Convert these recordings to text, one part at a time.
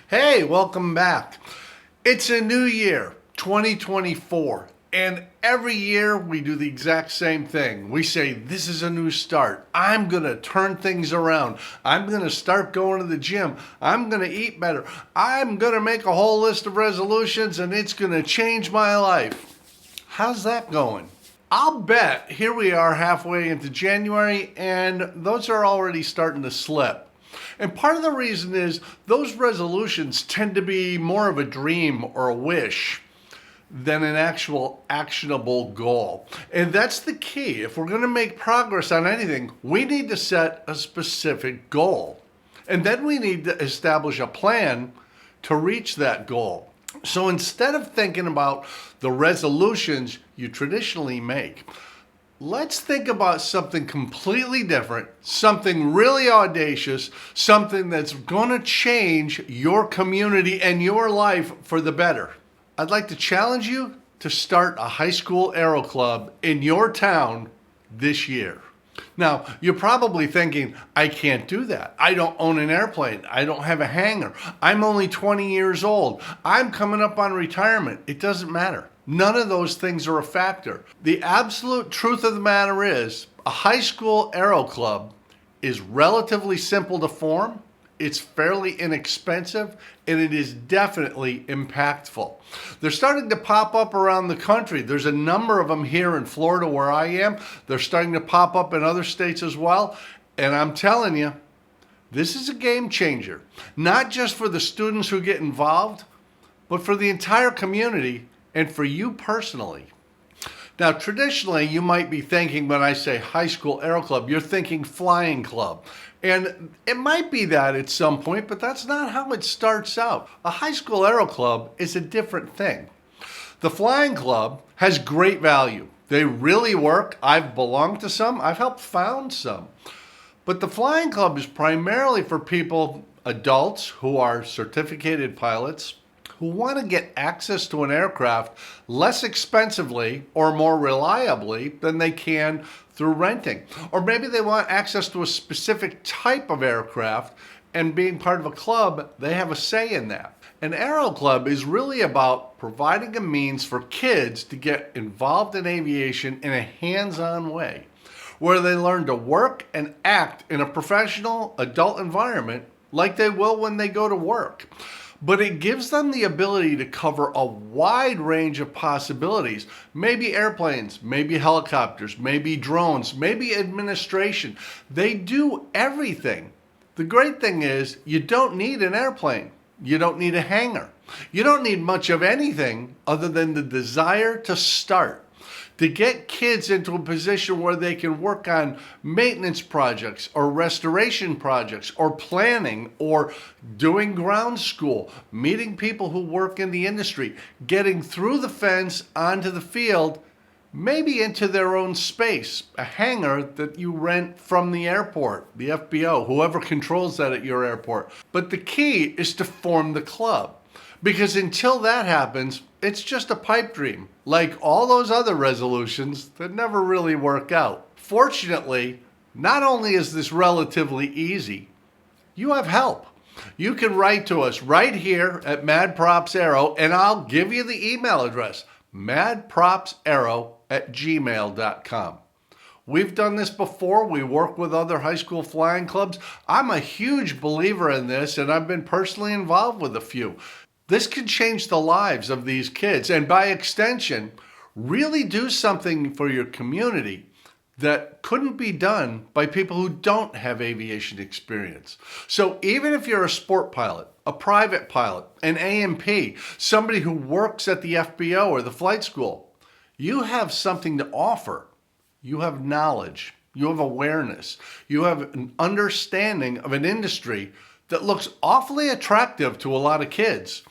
Hey, welcome back. It's a new year, 2024, and every year we do the exact same thing. We say, this is a new start. I'm going to turn things around. I'm going to start going to the gym. I'm going to eat better. I'm going to make a whole list of resolutions and it's going to change my life. How's that going? I'll bet here we are halfway into January and those are already starting to slip. And part of the reason is those resolutions tend to be more of a dream or a wish than an actual actionable goal. And that's the key. If we're going to make progress on anything, we need to set a specific goal. And then we need to establish a plan to reach that goal. So instead of thinking about the resolutions you traditionally make, let's think about something completely different, something really audacious, something that's going to change your community and your life for the better. I'd like to challenge you to start a high school aero club in your town this year. Now, you're probably thinking, I can't do that. I don't own an airplane. I don't have a hangar. I'm only 20 years old. I'm coming up on retirement. It doesn't matter. None of those things are a factor. The absolute truth of the matter is, a high school aero club is relatively simple to form, it's fairly inexpensive, and it is definitely impactful. They're starting to pop up around the country. There's a number of them here in Florida where I am. They're starting to pop up in other states as well. And I'm telling you, this is a game changer. Not just for the students who get involved, but for the entire community and for you personally. Now, traditionally, you might be thinking when I say high school aero club, you're thinking flying club. And it might be that at some point, but that's not how it starts out. A high school aero club is a different thing. The flying club has great value. They really work. I've belonged to some. I've helped found some. But the flying club is primarily for people, adults who are certificated pilots, who want to get access to an aircraft less expensively or more reliably than they can through renting. Or maybe they want access to a specific type of aircraft, and being part of a club, they have a say in that. An aero club is really about providing a means for kids to get involved in aviation in a hands-on way, where they learn to work and act in a professional adult environment like they will when they go to work. But it gives them the ability to cover a wide range of possibilities. Maybe airplanes, maybe helicopters, maybe drones, maybe administration. They do everything. The great thing is you don't need an airplane. You don't need a hangar. You don't need much of anything other than the desire to start. To get kids into a position where they can work on maintenance projects or restoration projects or planning or doing ground school, meeting people who work in the industry, getting through the fence onto the field, maybe into their own space, a hangar that you rent from the airport, the FBO, whoever controls that at your airport. But the key is to form the club. Because until that happens, it's just a pipe dream, like all those other resolutions that never really work out. Fortunately, not only is this relatively easy, you have help. You can write to us right here at Mad Props Aero, and I'll give you the email address, madpropsaero@gmail.com. We've done this before. We work with other high school flying clubs. I'm a huge believer in this, and I've been personally involved with a few. This can change the lives of these kids and by extension, really do something for your community that couldn't be done by people who don't have aviation experience. So even if you're a sport pilot, a private pilot, an A&P, somebody who works at the FBO or the flight school, you have something to offer. You have knowledge, you have awareness, you have an understanding of an industry that looks awfully attractive to a lot of kids,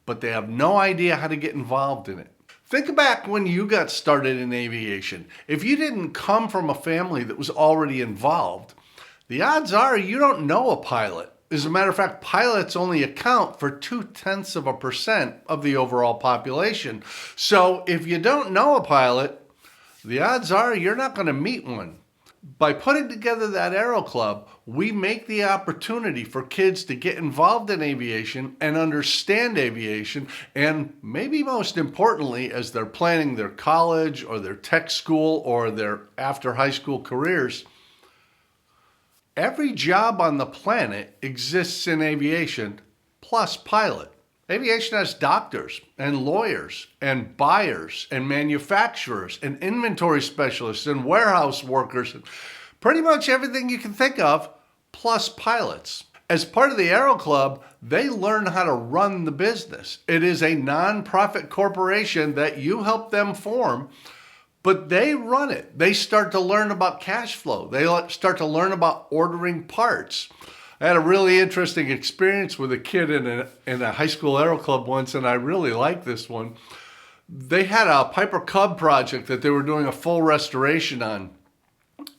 but they have no idea how to get involved in it. Think back when you got started in aviation. If you didn't come from a family that was already involved, the odds are you don't know a pilot. As a matter of fact, pilots only account for 0.2% of the overall population. So if you don't know a pilot, the odds are you're not going to meet one. By putting together that Aero Club, we make the opportunity for kids to get involved in aviation and understand aviation, and maybe most importantly, as they're planning their college or their tech school or their after high school careers, every job on the planet exists in aviation, plus pilot. Aviation has doctors and lawyers and buyers and manufacturers and inventory specialists and warehouse workers and pretty much everything you can think of, plus pilots. As part of the Aero Club, they learn how to run the business. It is a non-profit corporation that you help them form, but they run it. They start to learn about cash flow. They start to learn about ordering parts. I had a really interesting experience with a kid in a high school aero club once, and I really liked this one. They had a Piper Cub project that they were doing a full restoration on,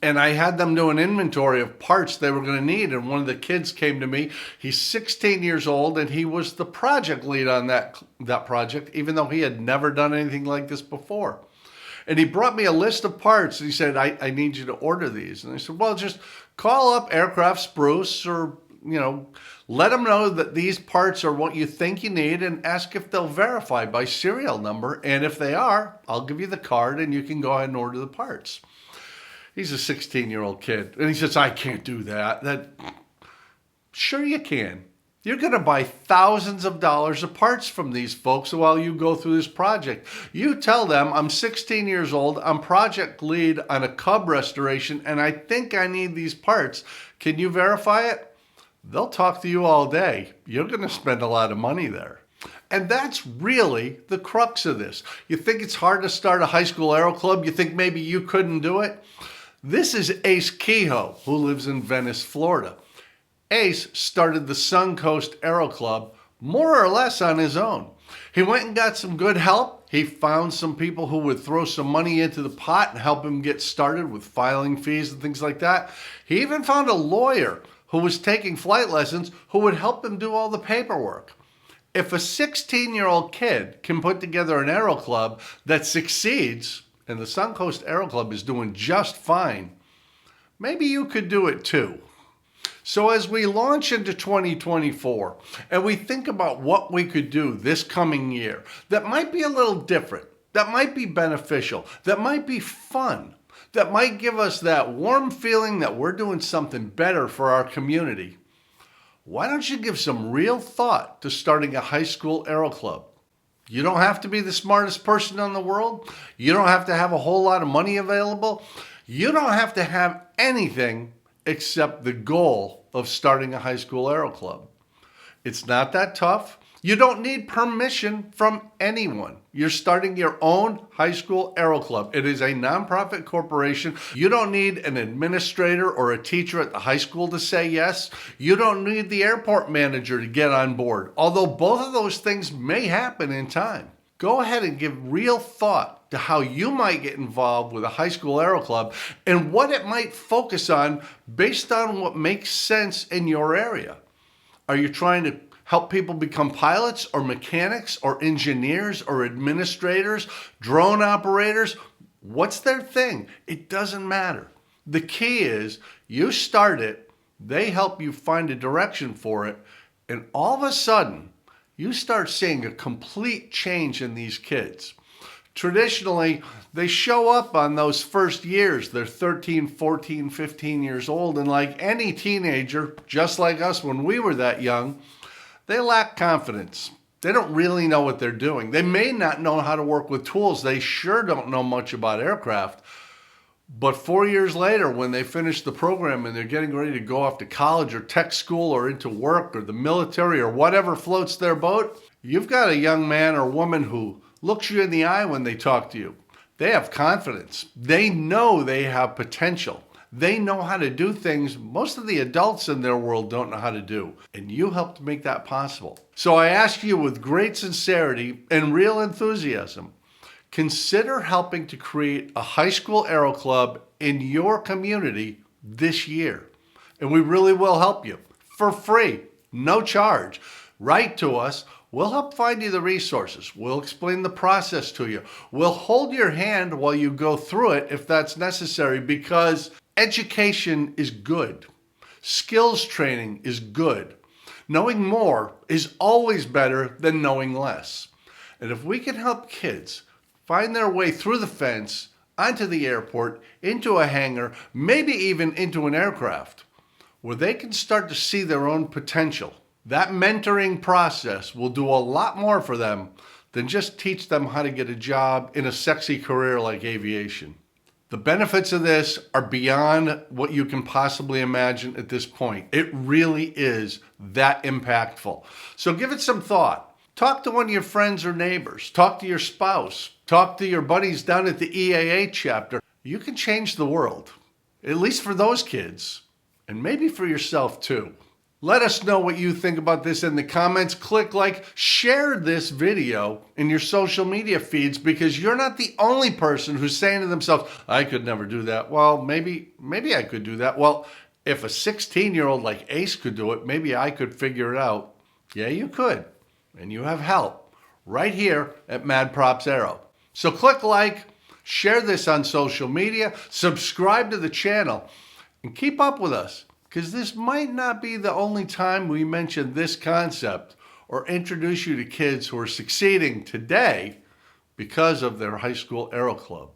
and I had them do an inventory of parts they were going to need, and one of the kids came to me. He's 16 years old, and he was the project lead on that project, even though he had never done anything like this before. And he brought me a list of parts. And he said, I need you to order these. And I said, well, just call up Aircraft Spruce or, let them know that these parts are what you think you need and ask if they'll verify by serial number. And if they are, I'll give you the card and you can go ahead and order the parts. He's a 16-year-old kid. And he says, I can't do that. Sure you can. You're going to buy thousands of dollars of parts from these folks while you go through this project. You tell them, I'm 16 years old, I'm project lead on a Cub restoration, and I think I need these parts. Can you verify it? They'll talk to you all day. You're going to spend a lot of money there. And that's really the crux of this. You think it's hard to start a high school aero club? You think maybe you couldn't do it? This is Ace Kehoe, who lives in Venice, Florida. Ace started the Suncoast Aero Club more or less on his own. He went and got some good help. He found some people who would throw some money into the pot and help him get started with filing fees and things like that. He even found a lawyer who was taking flight lessons who would help him do all the paperwork. If a 16-year-old kid can put together an aero club that succeeds, and the Suncoast Aero Club is doing just fine, maybe you could do it too. So as we launch into 2024 and we think about what we could do this coming year that might be a little different, that might be beneficial, that might be fun, that might give us that warm feeling that we're doing something better for our community, why don't you give some real thought to starting a high school aero club? You don't have to be the smartest person in the world. You don't have to have a whole lot of money available. You don't have to have anything except the goal of starting a high school aero club. It's not that tough. You don't need permission from anyone. You're starting your own high school aero club. It is a nonprofit corporation. You don't need an administrator or a teacher at the high school to say yes. You don't need the airport manager to get on board, although both of those things may happen in time. Go ahead and give real thought to how you might get involved with a high school aero club and what it might focus on based on what makes sense in your area. Are you trying to help people become pilots or mechanics or engineers or administrators, drone operators? What's their thing? It doesn't matter. The key is you start it, they help you find a direction for it, and all of a sudden, you start seeing a complete change in these kids. Traditionally, they show up on those first years. They're 13, 14, 15 years old, and like any teenager, just like us when we were that young, they lack confidence. They don't really know what they're doing. They may not know how to work with tools. They sure don't know much about aircraft. But 4 years later, when they finish the program and they're getting ready to go off to college or tech school or into work or the military or whatever floats their boat, you've got a young man or woman who looks you in the eye when they talk to you. They have confidence. They know they have potential. They know how to do things most of the adults in their world don't know how to do. And you helped make that possible. So I ask you with great sincerity and real enthusiasm, consider helping to create a high school aero club in your community this year. And we really will help you for free, no charge. Write to us. We'll help find you the resources. We'll explain the process to you. We'll hold your hand while you go through it if that's necessary, because Education is good. Skills training is good. Knowing more is always better than knowing less. And if we can help kids find their way through the fence, onto the airport, into a hangar, maybe even into an aircraft, where they can start to see their own potential, that mentoring process will do a lot more for them than just teach them how to get a job in a sexy career like aviation. The benefits of this are beyond what you can possibly imagine at this point. It really is that impactful. So give it some thought. Talk to one of your friends or neighbors. Talk to your spouse. Talk to your buddies down at the EAA chapter. You can change the world, at least for those kids, and maybe for yourself too. Let us know what you think about this in the comments. Click like, share this video in your social media feeds, because you're not the only person who's saying to themselves, I could never do that. Well, maybe I could do that. Well, if a 16-year-old like Ace could do it, maybe I could figure it out. Yeah, you could. And you have help right here at Mad Props Aero. So click like, share this on social media, subscribe to the channel, and keep up with us, because this might not be the only time we mention this concept or introduce you to kids who are succeeding today because of their high school aero club.